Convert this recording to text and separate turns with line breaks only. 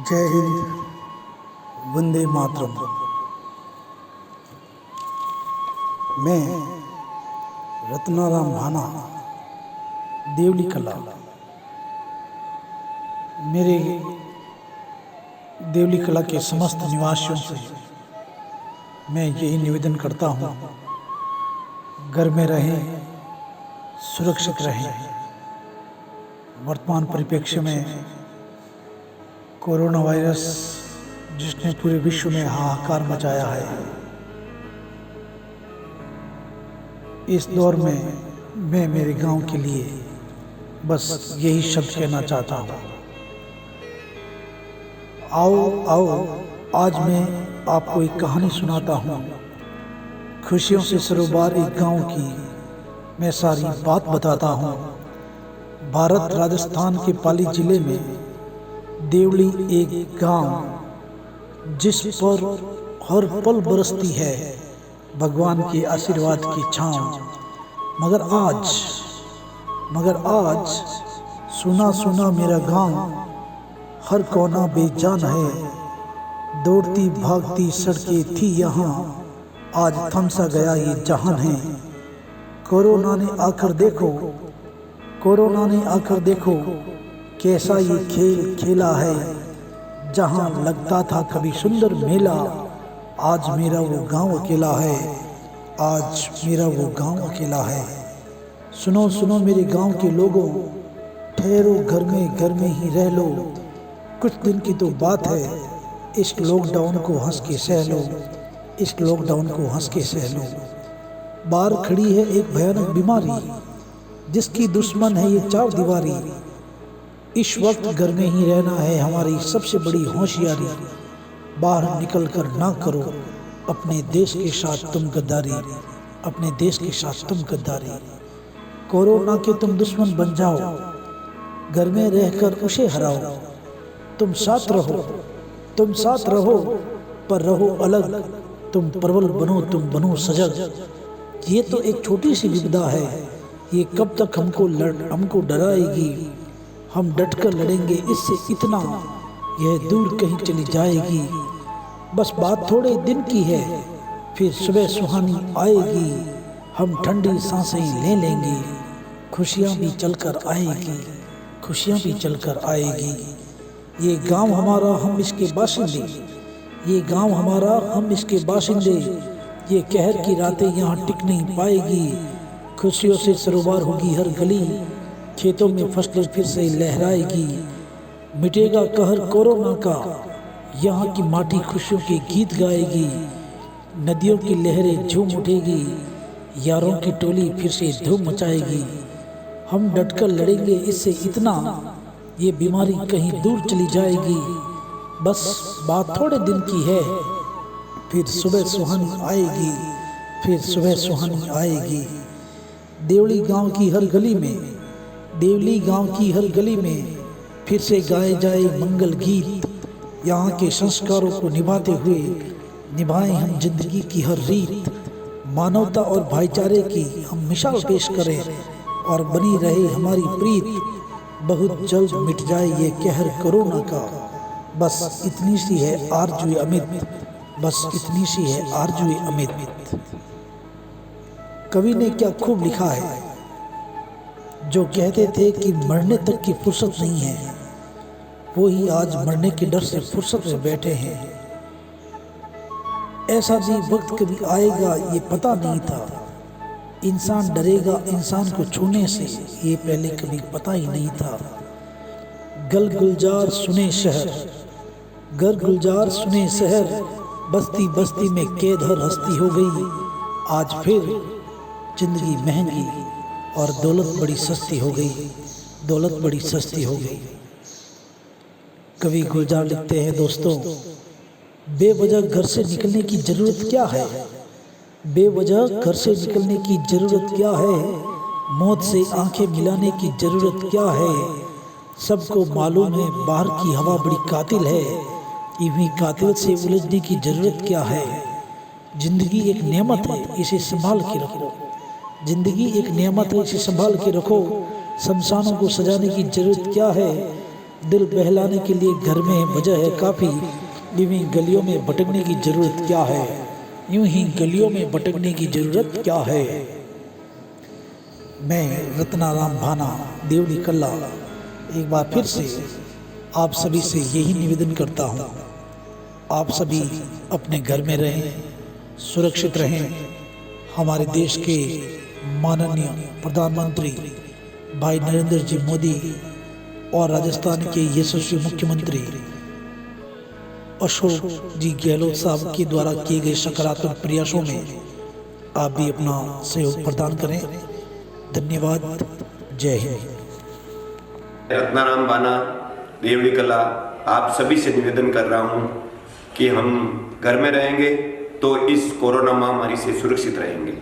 जय हिंद, वंदे मातरम। मैं रत्नाराम भाना, देवली कला। मेरे देवली कला के समस्त निवासियों से मैं यही निवेदन करता हूँ, घर में रहें, सुरक्षित रहें। वर्तमान परिप्रेक्ष्य में कोरोना वायरस जिसने पूरे विश्व में हाहाकार मचाया है, इस दौर में मैं मेरे गांव के लिए बस यही शब्द कहना चाहता हूँ। आओ आओ, आज मैं आपको एक कहानी सुनाता हूँ। खुशियों से सरोबार एक गांव की मैं सारी बात बताता हूँ। भारत राजस्थान के पाली जिले में देवली एक गांव, जिस पर हर पल बरसती है भगवान के आशीर्वाद की छाँव। मगर आज सुना सुना मेरा गांव, हर कोना बेजान है। दौड़ती भागती सड़कें थी यहाँ, आज थम सा गया ये जहान है। कोरोना ने आकर देखो कैसा ये खेल खेला है। जहाँ लगता था कभी सुंदर मेला, आज मेरा वो गांव अकेला है। आज मेरा वो गांव अकेला है। सुनो सुनो मेरे गांव के लोगों, ठहरो घर में ही रह लो। कुछ दिन की तो बात है, इस लॉकडाउन को हंस के सह लो। इस लॉकडाउन को हंस के सह लो। बाहर खड़ी है एक भयानक बीमारी, जिसकी दुश्मन है ये चार दीवारी। इस वक्त घर में ही रहना है हमारी सबसे बड़ी होशियारी। बाहर निकल कर ना करो अपने देश के साथ तुम गद्दारी। अपने देश के साथ तुम गद्दारी। कोरोना के तुम दुश्मन बन जाओ, घर में रहकर उसे हराओ। तुम साथ रहो पर रहो अलग। तुम प्रबल बनो, तुम बनो सजग। ये तो एक छोटी सी विपदा है, ये कब तक हमको डराएगी। हम डटकर लड़ेंगे इससे इतना, यह दूर कहीं चली जाएगी। बस बात थोड़े दिन की है, फिर सुबह सुहानी आएगी। हम ठंडी सांसें ले लेंगे, खुशियाँ भी चलकर आएगी। खुशियाँ भी चलकर आएगी। ये गांव हमारा, हम इसके बाशिंदे। ये गांव हमारा, हम इसके बाशिंदे। ये कहर की रातें यहाँ टिक नहीं पाएगी। खुशियों से सरोबार होगी हर गली, खेतों में फसलें फिर से लहराएगी। मिटेगा कहर कोरोना का, यहाँ की माटी खुशियों के गीत गाएगी। नदियों की लहरें झूम उठेगी, यारों की टोली फिर से धूम मचाएगी। हम डटकर लड़ेंगे इससे इतना, ये बीमारी कहीं दूर चली जाएगी। बस बात थोड़े दिन की है, फिर सुबह सुहानी आएगी। फिर सुबह सुहानी आएगी। देवली गांव की हर गली में, देवली गांव की हर गली में फिर से गाए जाए मंगल गीत। यहाँ के संस्कारों को निभाते हुए निभाएं हम जिंदगी की हर रीत। मानवता और भाईचारे की हम मिसाल पेश करें और बनी रहे हमारी प्रीत। बहुत जल्द मिट जाए ये कहर कोरोना का, बस इतनी सी है आरज़ू अमित। बस इतनी सी है आरज़ू अमित। कवि ने क्या खूब लिखा है, जो कहते थे कि मरने तक की फुर्सत नहीं है, वो ही आज मरने के डर से फुर्सत में बैठे हैं। ऐसा भी वक्त कभी आएगा ये पता नहीं था। इंसान डरेगा इंसान को छूने से, ये पहले कभी पता ही नहीं था। गल गुलजार सुने शहर, बस्ती बस्ती में कैद हर हस्ती हो गई। आज फिर जिंदगी महंगी और दौलत बड़ी सस्ती हो गई। दौलत बड़ी सस्ती हो गई। कवि गुलजार लिखते हैं, दोस्तों बेवजह घर से निकलने की ज़रूरत क्या है। बेवजह घर से निकलने की ज़रूरत क्या है। मौत से आंखें मिलाने की ज़रूरत क्या है। सबको मालूम है बाहर की हवा बड़ी कातिल है। इन्हीं कातिल से उलझने की ज़रूरत क्या है। जिंदगी एक नेमत है, इसे संभाल के रखो। जिंदगी एक नेमत है, इसे संभाल के रखो। शमशानों को सजाने की ज़रूरत क्या है। दिल बहलाने के लिए घर में वजह है काफ़ी, यूं ही गलियों में भटकने की ज़रूरत क्या है, यूं ही गलियों में भटकने की ज़रूरत क्या है। मैं रत्नाराम भाना देवली कल्ला एक बार फिर से आप सभी से यही निवेदन करता हूँ, आप सभी अपने घर में रहें, सुरक्षित रहें। हमारे देश के माननीय प्रधानमंत्री भाई नरेंद्र जी मोदी और राजस्थान के यशस्वी मुख्यमंत्री अशोक जी गहलोत साहब के द्वारा किए गए सकारात्मक प्रयासों में आप भी अपना सहयोग प्रदान करें। धन्यवाद। जय हिंद।
रत्नाराम बाना देवली कला आप सभी से निवेदन कर रहा हूं कि हम घर में रहेंगे तो इस कोरोना महामारी से सुरक्षित रहेंगे।